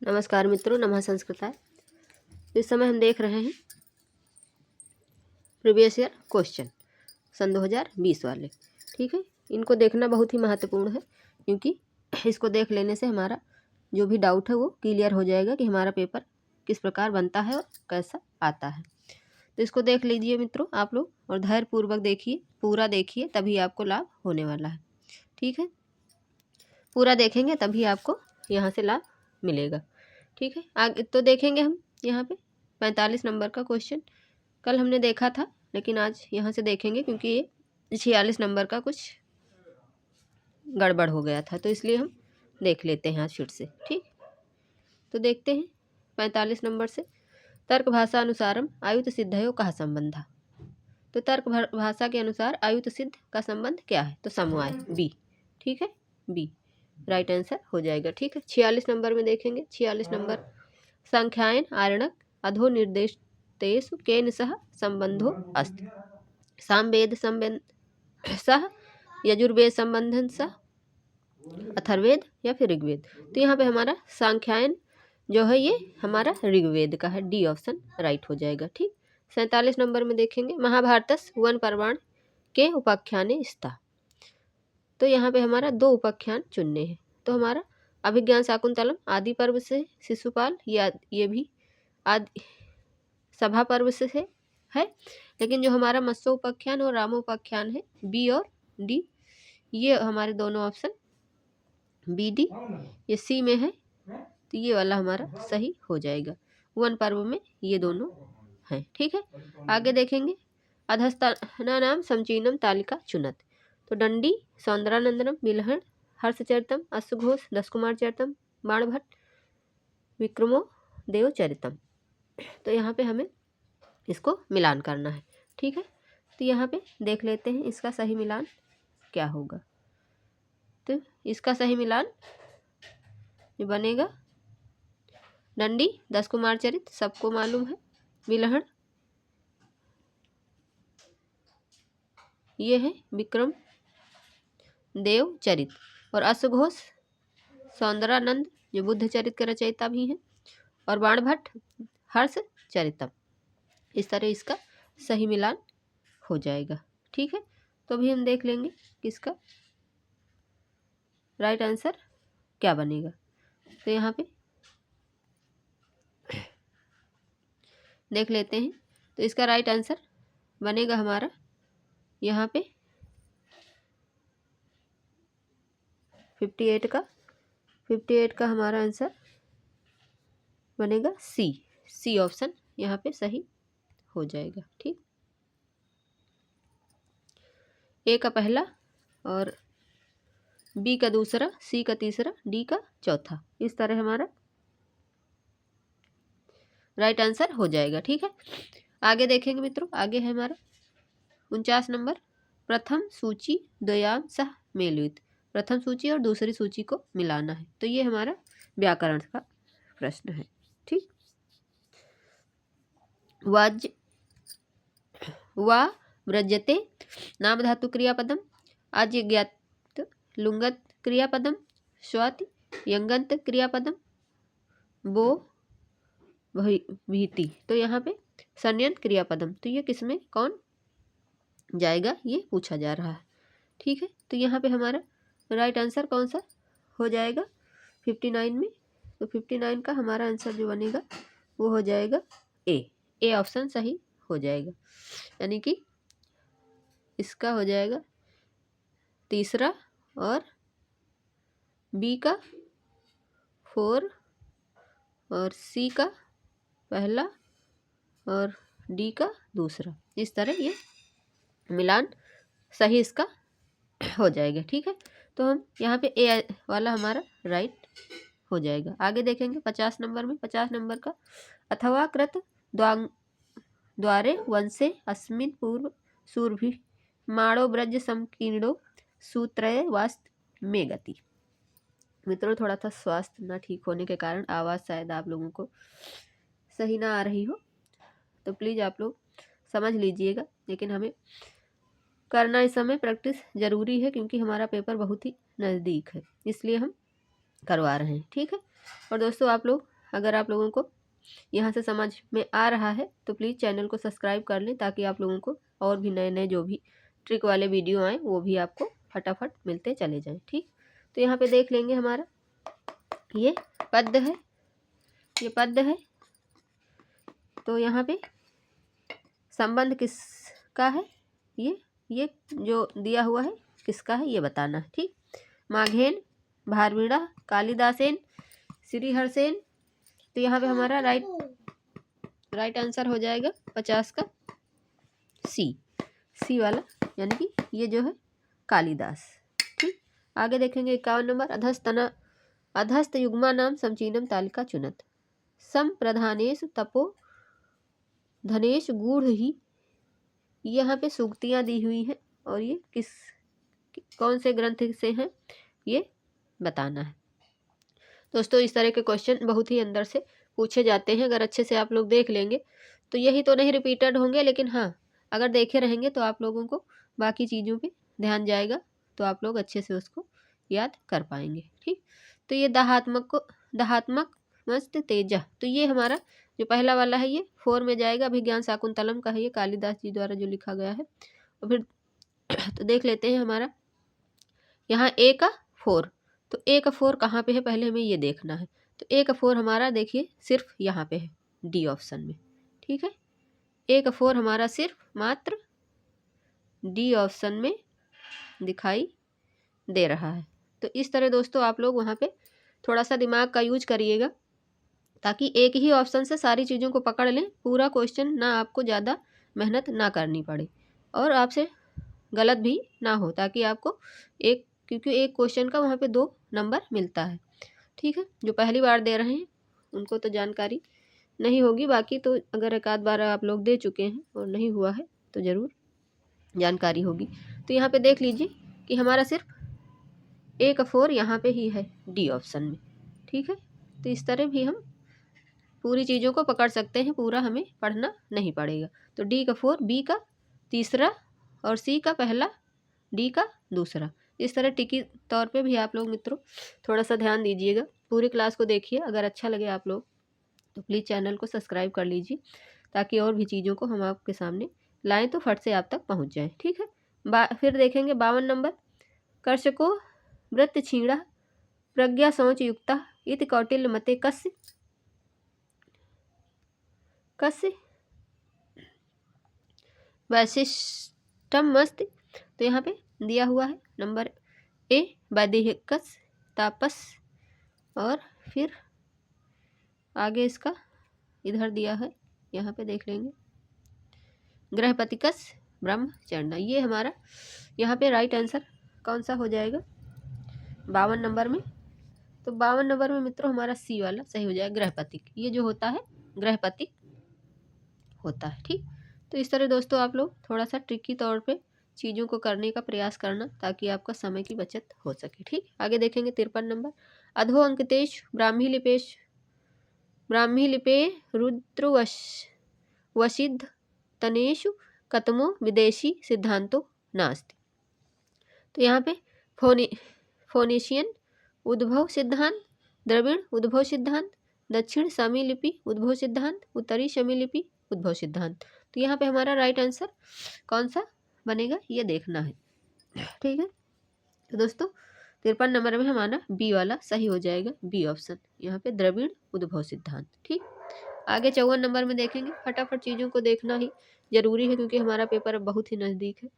नमस्कार मित्रों, नमः संस्कृताय। इस समय हम देख रहे हैं प्रीवियस ईयर क्वेश्चन सन 2020 वाले। ठीक है, इनको देखना बहुत ही महत्वपूर्ण है क्योंकि इसको देख लेने से हमारा जो भी डाउट है वो क्लियर हो जाएगा कि हमारा पेपर किस प्रकार बनता है और कैसा आता है। तो इसको देख लीजिए मित्रों आप लोग, और धैर्यपूर्वक देखिए, पूरा देखिए, तभी आपको लाभ होने वाला है। ठीक है, पूरा देखेंगे तभी आपको यहाँ से लाभ मिलेगा। ठीक है, आगे तो देखेंगे हम यहाँ पे 45 नंबर का क्वेश्चन। कल हमने देखा था लेकिन आज यहाँ से देखेंगे क्योंकि ये 46 नंबर का कुछ गड़बड़ हो गया था, तो इसलिए हम देख लेते हैं आज फिर से। ठीक, तो देखते हैं 45 नंबर से। तर्क भाषा अनुसारम आयुत सिद्धयो कहा संबंधा। तो तर्क भाषा के अनुसार आयुत सिद्ध का संबंध क्या है? तो समवाय, बी। ठीक है, बी राइट आंसर हो जाएगा। ठीक है, 46 नंबर में देखेंगे। 46 नंबर, संख्यायन आरणक अधो निर्देशतेषु केन सह संबंधो अस्ति। सामवेद संबंध सह, यजुर्वेद संबंधन सह, अथर्वेद या फिर ऋग्वेद। तो यहाँ पे हमारा सांख्यायन जो है ये हमारा ऋग्वेद का है, डी ऑप्शन राइट हो जाएगा। ठीक, 47 नंबर में देखेंगे महाभारतस वन पर्वाण के उपाख्याने स्था। तो यहाँ पे हमारा 2 उपाख्यान चुनने हैं। तो हमारा अभिज्ञान शाकुंतलम आदि पर्व से, शिशुपाल ये भी आदि सभा पर्व से है। लेकिन जो हमारा मत्स्य उपाख्यान और रामोपाख्यान है, बी और डी, ये हमारे दोनों ऑप्शन बी डी ये सी में है, तो ये वाला हमारा सही हो जाएगा। वन पर्व में ये दोनों हैं। ठीक है, आगे देखेंगे अधस्ताना नाम समचीनम तालिका चुनत। तो दंडी, सौंदरानंदनम, बिलहण, हर्षचरितम, अश्वघोष, दशकुमार चरितम, बाणभट्ट, विक्रमो देवचरितम। तो यहाँ पे हमें इसको मिलान करना है। ठीक है, तो यहाँ पे देख लेते हैं इसका सही मिलान क्या होगा। तो इसका सही मिलान जो बनेगा, दंडी दशकुमार चरित सबको मालूम है, बिलहण ये है विक्रम देव चरित, और अश्वघोष सौंदरानंद जो बुद्ध चरित के रचयिता भी हैं, और बाणभट्ट हर्ष चरितम। इस तरह इसका सही मिलान हो जाएगा। ठीक है, तो अभी हम देख लेंगे किसका राइट आंसर क्या बनेगा। तो यहाँ पे देख लेते हैं। तो इसका राइट आंसर बनेगा हमारा यहाँ पे 58 का हमारा आंसर बनेगा सी ऑप्शन यहाँ पे सही हो जाएगा। ठीक, ए का पहला और बी का दूसरा, सी का तीसरा, डी का चौथा, इस तरह हमारा राइट आंसर हो जाएगा। ठीक है, आगे देखेंगे मित्रों। आगे है हमारा 49 नंबर, प्रथम सूची द्वयाम सह मेलयुत। प्रथम सूची और दूसरी सूची को मिलाना है। तो ये हमारा व्याकरण का प्रश्न है। ठीक, वाज्य वा व्रजते नाम धातु क्रियापदम, अज्ञात लुंगत क्रियापदम, स्वाति यंगंत क्रियापदम, वो भीति। तो यहाँ पे संयंत क्रियापदम, तो ये किसमें कौन जाएगा ये पूछा जा रहा है। ठीक है, तो यहाँ पे हमारा राइट आंसर कौन सा हो जाएगा 59 में। तो 59 का हमारा आंसर जो बनेगा वो हो जाएगा ए ऑप्शन सही हो जाएगा। यानी कि इसका हो जाएगा तीसरा, और बी का 4, और सी का पहला, और डी का दूसरा। इस तरह ये मिलान सही इसका हो जाएगा। ठीक है, तो हम यहाँ पे ए वाला हमारा राइट हो जाएगा। आगे देखेंगे 50 नंबर में। 50 नंबर का अथवा कृत द्वारे वंशे अस्मिन् पूर्व सूर्भि माणो ब्रज संकीर्णो सूत्रय वास्त में गति। मित्रों, थोड़ा सा स्वास्थ्य ना ठीक होने के कारण आवाज़ शायद आप लोगों को सही ना आ रही हो, तो प्लीज़ आप लोग समझ लीजिएगा। लेकिन हमें करना इस समय प्रैक्टिस ज़रूरी है क्योंकि हमारा पेपर बहुत ही नज़दीक है, इसलिए हम करवा रहे हैं। ठीक है, और दोस्तों आप लोग, अगर आप लोगों को यहाँ से समझ में आ रहा है तो प्लीज़ चैनल को सब्सक्राइब कर लें, ताकि आप लोगों को और भी नए नए जो भी ट्रिक वाले वीडियो आए वो भी आपको फटाफट मिलते चले जाएं। ठीक, तो यहाँ पे देख लेंगे हमारा ये पद्य है, ये पद्य है। तो यहाँ पे संबंध किसका है, ये जो दिया हुआ है किसका है ये बताना है। ठीक, माघेन, भारवीणा, कालिदासेन, श्रीहर्षेन। तो यहाँ पे हमारा राइट आंसर हो जाएगा 50 का सी वाला, यानी कि ये जो है कालिदास। ठीक, आगे देखेंगे 51 नंबर, अधस्त युग्मा नाम समचीनम तालिका चुनत, सम प्रधानेश तपो धनेश गूढ़ ही। यहाँ पे सूक्तियाँ दी हुई हैं और ये कौन से ग्रंथ से हैं ये बताना है। दोस्तों इस तरह के क्वेश्चन बहुत ही अंदर से पूछे जाते हैं, अगर अच्छे से आप लोग देख लेंगे तो यही तो नहीं रिपीटेड होंगे, लेकिन हाँ अगर देखे रहेंगे तो आप लोगों को बाकी चीज़ों पे ध्यान जाएगा, तो आप लोग अच्छे से उसको याद कर पाएंगे। ठीक, तो ये दहात्मक मस्त तेजा, तो ये हमारा जो पहला वाला है ये 4 में जाएगा। अभिज्ञान शाकुंतलम का है, ये कालिदास जी द्वारा जो लिखा गया है। और फिर तो देख लेते हैं हमारा यहाँ ए का 4, तो ए का 4 कहाँ पे है पहले हमें ये देखना है। तो ए का 4 हमारा देखिए सिर्फ यहाँ पे है, डी ऑप्शन में। ठीक है, ए का 4 हमारा सिर्फ मात्र डी ऑप्शन में दिखाई दे रहा है। तो इस तरह दोस्तों आप लोग वहाँ पे थोड़ा सा दिमाग का यूज करिएगा, ताकि एक ही ऑप्शन से सारी चीज़ों को पकड़ लें, पूरा क्वेश्चन ना आपको ज़्यादा मेहनत ना करनी पड़े और आपसे गलत भी ना हो, ताकि आपको क्योंकि एक क्वेश्चन का वहाँ पे 2 नंबर मिलता है। ठीक है, जो पहली बार दे रहे हैं उनको तो जानकारी नहीं होगी, बाकी तो अगर एक आध बार आप लोग दे चुके हैं और नहीं हुआ है तो ज़रूर जानकारी होगी। तो यहाँ पे देख लीजिए कि हमारा सिर्फ ए का 4 यहाँ पे ही है डी ऑप्शन में। ठीक है, तो इस तरह भी हम पूरी चीज़ों को पकड़ सकते हैं, पूरा हमें पढ़ना नहीं पड़ेगा। तो डी का 4, बी का तीसरा और सी का पहला, डी का दूसरा। इस तरह टिकी तौर पे भी आप लोग मित्रों थोड़ा सा ध्यान दीजिएगा, पूरी क्लास को देखिए। अगर अच्छा लगे आप लोग तो प्लीज़ चैनल को सब्सक्राइब कर लीजिए, ताकि और भी चीज़ों को हम आपके सामने लाएँ तो फट से आप तक पहुँच जाए। ठीक है, फिर देखेंगे 52 नंबर, कर्षको वृत्त छीणा प्रज्ञा शौच युक्ता इति कौटिल्य मते कस्य वैशिष्टम मस्त। तो यहाँ पे दिया हुआ है नंबर ए वैदिकस तापस, और फिर आगे इसका इधर दिया है, यहाँ पे देख लेंगे गृहपतिकस ब्रह्मचर्य। ये हमारा यहाँ पे राइट आंसर कौन सा हो जाएगा 52 नंबर में। तो 52 नंबर में मित्रों हमारा सी वाला सही हो जाएगा, गृहपतिक। ये जो होता है गृहपतिक होता है। ठीक, तो इस तरह दोस्तों आप लोग थोड़ा सा ट्रिकी तौर पे चीज़ों को करने का प्रयास करना, ताकि आपका समय की बचत हो सके। ठीक, आगे देखेंगे 53 नंबर, अधो अंकितेश ब्राह्मी लिपे रुद्रवश वशिद्ध तनेषु कतमो विदेशी सिद्धांतो नास्ति। तो यहाँ पे फोनिशियन उद्भव सिद्धांत, द्रविड़ उद्भव सिद्धांत, दक्षिण सामी लिपि उद्भव सिद्धांत, उत्तरी शमी लिपि उद्भव सिद्धांत। तो यहाँ पे हमारा राइट आंसर कौन सा बनेगा ये देखना है। ठीक है, तो दोस्तों 53 नंबर में हमारा बी वाला सही हो जाएगा, बी ऑप्शन, यहाँ पे द्रविड़ उद्भव सिद्धांत। ठीक, आगे 54 नंबर में देखेंगे। फटाफट चीज़ों को देखना ही जरूरी है, क्योंकि हमारा पेपर अब बहुत ही नज़दीक है,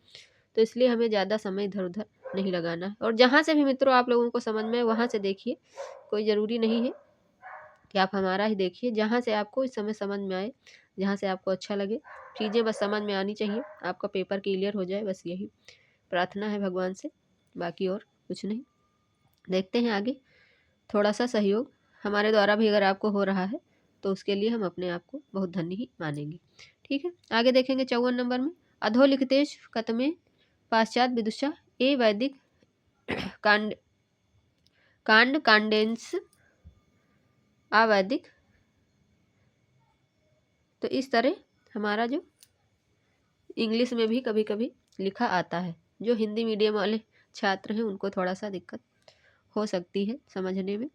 तो इसलिए हमें ज़्यादा समय इधर उधर नहीं लगाना है। और जहाँ से भी मित्रों आप लोगों को समझ में वहाँ से देखिए, कोई ज़रूरी नहीं है कि आप हमारा ही देखिए, जहाँ से आपको इस समय समझ में आए, जहाँ से आपको अच्छा लगे, चीज़ें बस समझ में आनी चाहिए, आपका पेपर क्लियर हो जाए, बस यही प्रार्थना है भगवान से, बाकी और कुछ नहीं। देखते हैं आगे, थोड़ा सा सहयोग हमारे द्वारा भी अगर आपको हो रहा है तो उसके लिए हम अपने आप को बहुत धन्य ही मानेंगे। ठीक है, आगे देखेंगे 54 नंबर में, अधोलिखितेश कतमे पाश्चात विदुषा ए वैदिक कांडेंस अवैदिक। तो इस तरह हमारा जो इंग्लिश में भी कभी कभी लिखा आता है, जो हिंदी मीडियम वाले छात्र हैं उनको थोड़ा सा दिक्कत हो सकती है समझने में।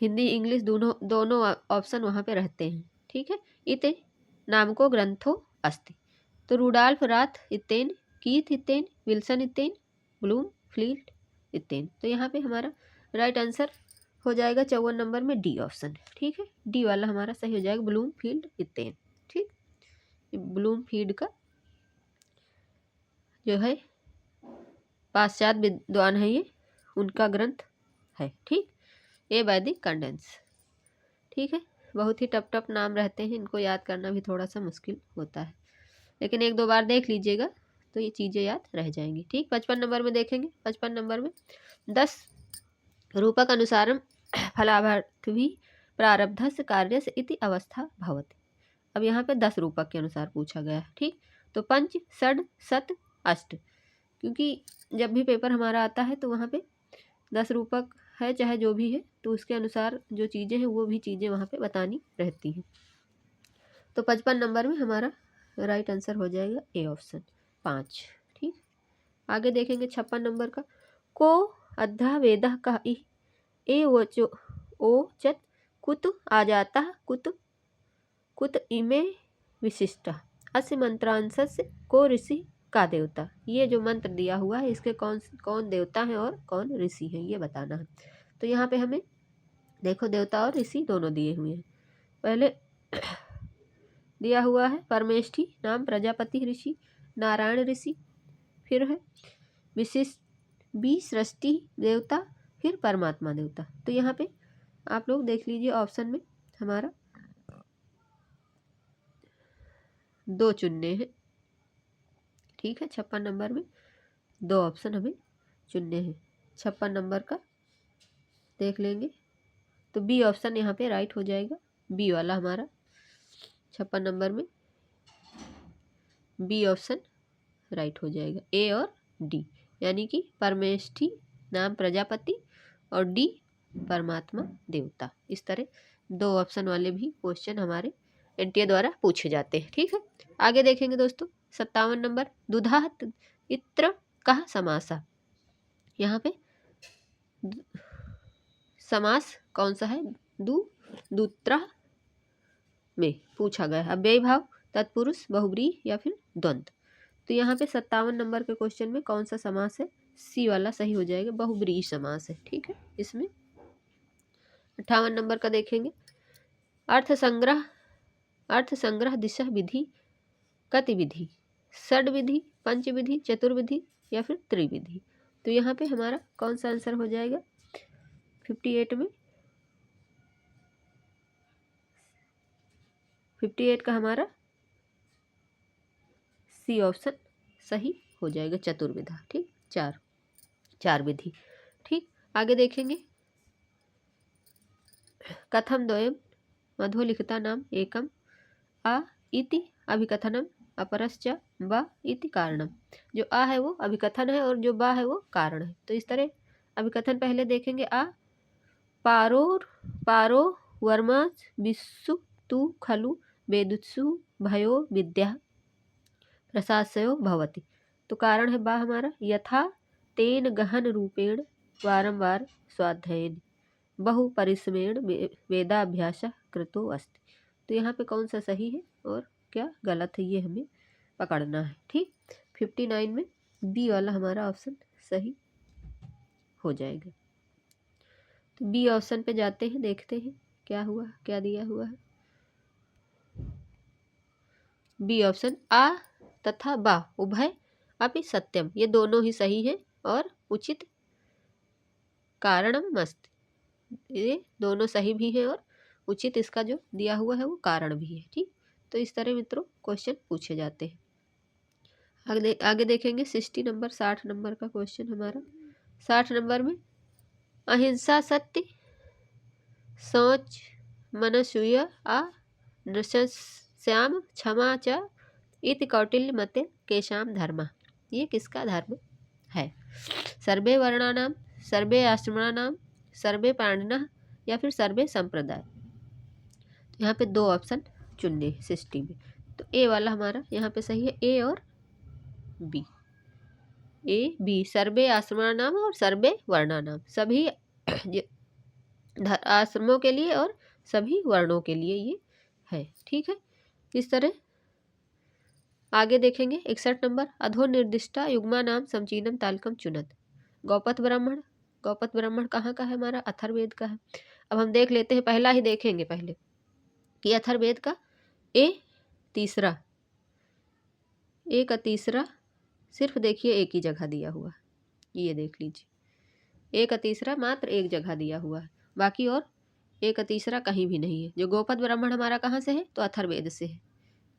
हिंदी इंग्लिश दोनों दोनों ऑप्शन वहाँ पे रहते हैं, ठीक है। इते नाम को ग्रंथो अस्ति, तो रुडॉल्फ राथ इत्तेन, कीथ इत्तेन, विल्सन इत्तेन, ब्लूमफील्ड इत्तेन। तो यहाँ पे हमारा राइट आंसर हो जाएगा 54 नंबर में डी ऑप्शन, ठीक है। डी वाला हमारा सही हो जाएगा, ब्लूमफील्ड इत्तेन, ठीक। ब्लूमफील्ड का जो है पाश्चात्य विद्वान है, ये उनका ग्रंथ है, ठीक। ए वैदिक कंडेंस, ठीक है। बहुत ही टफ टफ नाम रहते हैं, इनको याद करना भी थोड़ा सा मुश्किल होता है, लेकिन एक दो बार देख लीजिएगा तो ये चीज़ें याद रह जाएंगी, ठीक। 55 नंबर में देखेंगे, 55 नंबर में 10 रूपक अनुसारम फलाभार्थी प्रारब्धस्य कार्यस्य इति अवस्था भवति। अब यहाँ पे 10 रूपक के अनुसार पूछा गया है, ठीक। तो पंच षड सत अष्ट, क्योंकि जब भी पेपर हमारा आता है तो वहाँ पे 10 रूपक है चाहे जो भी है, तो उसके अनुसार जो चीज़ें हैं वो भी चीज़ें वहाँ पे बतानी रहती हैं। तो 55 नंबर में हमारा राइट आंसर हो जाएगा ए ऑप्शन 5, ठीक। आगे देखेंगे 56 नंबर का, को अद्धा वेद का ए वचो ओ चत कुत आ जाता कुत इमे विशिष्ट अस्य मंत्रांशस्य को ऋषि का देवता। ये जो मंत्र दिया हुआ है इसके कौन देवता है और कौन ऋषि है ये बताना है। तो यहाँ पे हमें देखो देवता और ऋषि दोनों दिए हुए हैं। पहले दिया हुआ है परमेष्ठी नाम प्रजापति ऋषि, नारायण ऋषि, फिर है विशिष्ट सृष्टि देवता, फिर परमात्मा देवता। तो यहाँ पे आप लोग देख लीजिए ऑप्शन में हमारा 2 चुनने हैं, ठीक है। 56 नंबर में 2 ऑप्शन हमें चुनने हैं। 56 नंबर का देख लेंगे तो बी ऑप्शन यहाँ पे राइट हो जाएगा, बी वाला हमारा 56 नंबर में बी ऑप्शन राइट हो जाएगा, ए और डी, यानी कि परमेष्ठी नाम प्रजापति और डी परमात्मा देवता। इस तरह 2 ऑप्शन वाले भी क्वेश्चन हमारे एनटीए द्वारा पूछे जाते हैं, ठीक है। आगे देखेंगे दोस्तों 57 नंबर, दुधात इत्र कह समासा। यहाँ पे समास कौन सा है, दूत्रा में पूछा गया है। अव्ययी भाव, तत्पुरुष, बहुब्रीहि या फिर द्वंद्व। तो यहाँ पे 57 नंबर के क्वेश्चन में कौन सा समास है, सी वाला सही हो जाएगा, बहुब्रीहि समास है, ठीक है। इसमें 58 नंबर का देखेंगे, अर्थ संग्रह दिशा विधि गतिविधि, षड विधि, पंच विधि, चतुर्विधि या फिर त्रिविधि। तो यहाँ पे हमारा कौन सा आंसर हो जाएगा 58 में, 58 का हमारा सी ऑप्शन सही हो जाएगा, चतुर्विधा, ठीक। चार विधि, ठीक। आगे देखेंगे कथम द्वयम मधुलिखिता नाम एकम आ इति अभिकथनम अपरश्च ब इति कारणम। जो आ है वो अभिकथन है और जो बा है वो कारण है। तो इस तरह अभिकथन पहले देखेंगे, आ पारो वर्मा विस्सु तु खलु वेदुत्सु भयो विद्या प्रशासयो भवति। तो कारण है बा हमारा, यथा तेन गहन रूपेण वारंवार स्वाध्यायन बहु परिश्रमेण वेदाभ्यास कृतो अस्ति। तो यहाँ पे कौन सा सही है और क्या गलत है ये हमें पकड़ना है, ठीक। 59 में बी वाला हमारा ऑप्शन सही हो जाएगा। तो बी ऑप्शन पे जाते हैं, देखते हैं क्या हुआ, क्या दिया हुआ है। बी ऑप्शन आ तथा बा उभय अपि सत्यम, ये दोनों ही सही है और उचित कारणम मस्त, ये दोनों सही भी है और उचित इसका जो दिया हुआ है वो कारण भी है, ठीक। तो इस तरह मित्रों क्वेश्चन पूछे जाते हैं। आगे देखेंगे 60 नंबर, 60 नंबर का क्वेश्चन हमारा। 60 नंबर में अहिंसा सत्य सोच मनसूय आ नृशंस्याम क्षमा च इति कौटिल्य मते केशाम धर्म। ये किसका धर्म है, सर्वे वर्णानाम, सर्वे आश्रमाणाम, सर्वे प्राणिनः या फिर सर्वे संप्रदाय। यहाँ पे 2 ऑप्शन चुनने 60 में। तो ए वाला हमारा यहाँ पे सही है, ए और बी, ए बी सर्वे आश्रमाणाम और सर्वे वर्णानाम, सभी आश्रमों के लिए और सभी वर्णों के लिए ये है। ठीक है, इस तरह आगे देखेंगे 61 नंबर, अधो निर्दिष्टा युग्मा नाम समचीनम तालकम चुनत। गौपथ ब्राह्मण, गौपथ ब्राह्मण कहाँ का है हमारा? अथर्ववेद का है। अब हम देख लेते हैं, पहला ही देखेंगे पहले कि अथर्ववेद का ए का तीसरा सिर्फ देखिए एक ही जगह दिया हुआ है, ये देख लीजिए, ए का तीसरा मात्र एक जगह दिया हुआ है, बाकी और ए का तीसरा कहीं भी नहीं है। जो गौपथ ब्राह्मण हमारा कहाँ से है? तो अथर्ववेद से है,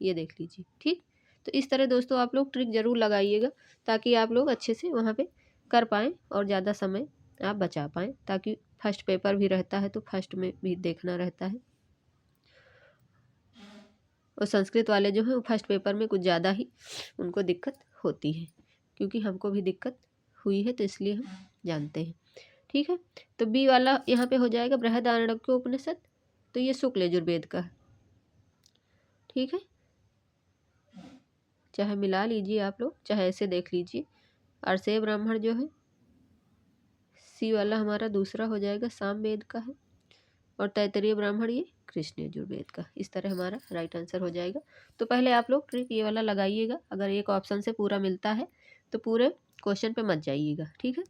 ये देख लीजिए। ठीक, तो इस तरह दोस्तों आप लोग ट्रिक ज़रूर लगाइएगा ताकि आप लोग अच्छे से वहाँ पे कर पाएँ और ज़्यादा समय आप बचा पाएँ, ताकि फर्स्ट पेपर भी रहता है तो फर्स्ट में भी देखना रहता है। और संस्कृत वाले जो हैं वो फर्स्ट पेपर में कुछ ज़्यादा ही उनको दिक्कत होती है, क्योंकि हमको भी दिक्कत हुई है तो इसलिए हम जानते हैं। ठीक है, तो बी वाला यहाँ पे हो जाएगा बृहदारण्यक उपनिषद, तो ये शुक्ल यजुर्वेद का है। ठीक है, चाहे मिला लीजिए आप लोग, चाहे ऐसे देख लीजिए। अर्षेय ब्राह्मण जो है सी वाला हमारा दूसरा हो जाएगा, सामवेद का है, और तैत्तरीय ब्राह्मण ये कृष्ण यजुर्वेद का। इस तरह हमारा राइट आंसर हो जाएगा। तो पहले आप लोग ट्रिक ये वाला लगाइएगा, अगर एक ऑप्शन से पूरा मिलता है तो पूरे क्वेश्चन पे मत जाइएगा। ठीक है,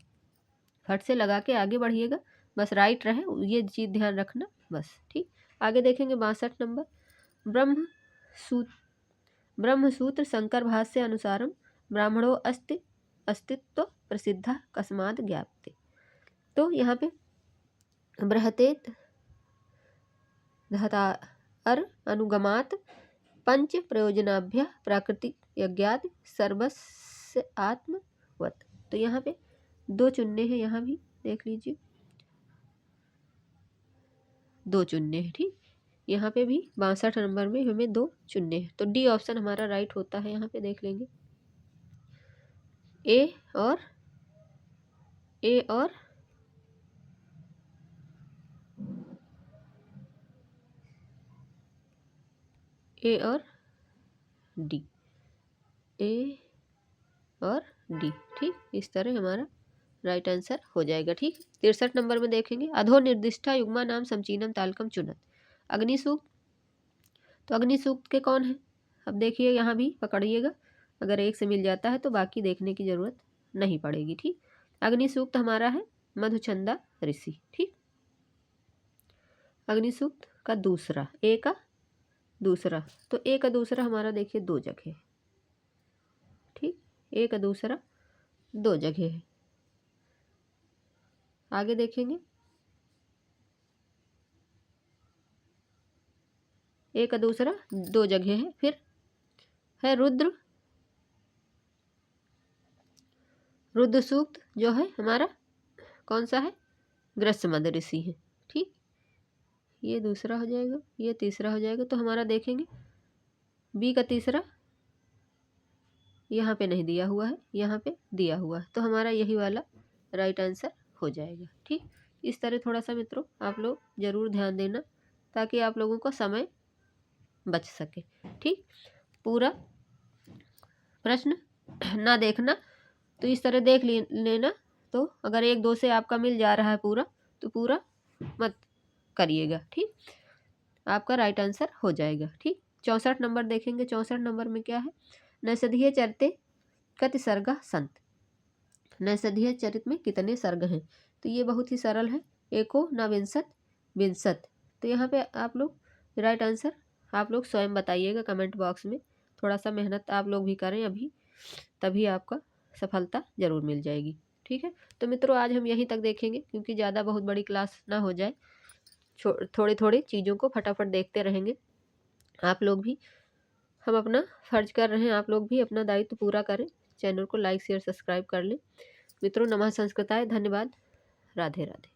फट से लगा के आगे बढ़िएगा, बस राइट रहे ये चीज़ ध्यान रखना बस। ठीक, आगे देखेंगे 62 नंबर, ब्रह्मसूत्र शंकर भाष्य अनुसारम ब्राह्मणो अस्तित्व प्रसिद्ध कस्माद ज्ञाप्ते। तो यहाँ पे बृहतेत धतार अनुगमात पंच प्रयोजनाभ्य प्राकृतिक यज्ञात सर्वस्य आत्मवत। तो यहाँ पे दो चुनने हैं, यहाँ भी देख लीजिए, दो चुनने हैं। ठीक, यहाँ पे भी 62 नंबर में हमें दो चुनने हैं, तो डी ऑप्शन हमारा राइट होता है। यहाँ पे देख लेंगे ए और डी, ए और डी। ठीक, इस तरह हमारा राइट आंसर हो जाएगा। ठीक, 63 नंबर में देखेंगे अधो निर्दिष्टा युग्मा नाम समचीनम तालकम चुनत। अग्निसूक्त, तो अग्निसूक्त के कौन है? अब देखिए यहाँ भी पकड़िएगा, अगर एक से मिल जाता है तो बाकी देखने की ज़रूरत नहीं पड़ेगी। ठीक, अग्निसूक्त हमारा है मधुचंदा ऋषि। ठीक, अग्निसूक्त का दूसरा, ए का दूसरा, तो ए का दूसरा हमारा देखिए दो जगह है। ठीक, ए का दूसरा दो जगह है। आगे देखेंगे ए का दूसरा दो जगह है। फिर है रुद्र सूक्त जो है हमारा कौन सा है? ग्रस्मद ऋषि है। ठीक, ये दूसरा हो जाएगा, ये तीसरा हो जाएगा। तो हमारा देखेंगे बी का तीसरा यहाँ पे नहीं दिया हुआ है, यहाँ पे दिया हुआ है, तो हमारा यही वाला राइट आंसर हो जाएगा। ठीक, इस तरह थोड़ा सा मित्रों आप लोग ज़रूर ध्यान देना ताकि आप लोगों का समय बच सके। ठीक, पूरा प्रश्न ना देखना, तो इस तरह देख लेना। तो अगर एक दो से आपका मिल जा रहा है पूरा, तो पूरा मत करिएगा। ठीक, आपका राइट आंसर हो जाएगा। ठीक, 64 नंबर देखेंगे। 64 नंबर में क्या है? नैषधीय चरिते कति सर्ग संत। नैषधीय चरित में कितने सर्ग हैं? तो ये बहुत ही सरल है, एको न विंशत। तो यहाँ पे आप लोग राइट आंसर आप लोग स्वयं बताइएगा कमेंट बॉक्स में। थोड़ा सा मेहनत आप लोग भी करें अभी, तभी आपका सफलता ज़रूर मिल जाएगी। ठीक है, तो मित्रों आज हम यहीं तक देखेंगे, क्योंकि ज़्यादा बहुत बड़ी क्लास ना हो जाए, थोड़ी थोड़ी चीज़ों को फटाफट देखते रहेंगे। आप लोग भी, हम अपना फर्ज कर रहे हैं, आप लोग भी अपना दायित्व पूरा करें। चैनल को लाइक शेयर सब्सक्राइब कर लें। मित्रों नमः संस्कृताय, धन्यवाद, राधे राधे।